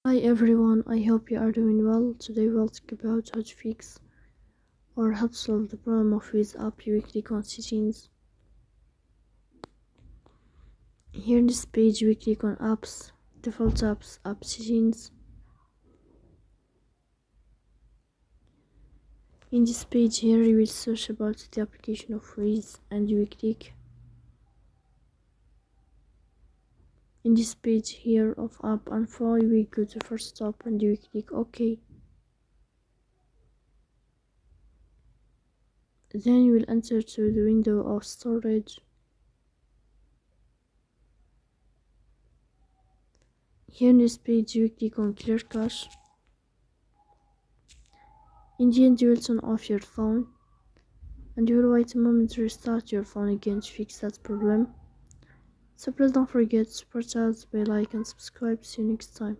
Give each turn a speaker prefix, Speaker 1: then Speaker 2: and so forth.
Speaker 1: Hi everyone, I hope you are doing well. Today we'll talk about how to fix or help solve the problem of Wizz app weekly settings. Here in this page we click on apps, default apps, app settings. In this page here you will search about the application of Wizz and you will click. In this page here of app info you will go to first stop and you will click OK. Then you will enter to the window of storage. Here in this page you click on clear cache. In the end you will turn off your phone and you will wait a moment to restart your phone again to fix that problem. So please don't forget to support us, bell icon, subscribe. See you next time.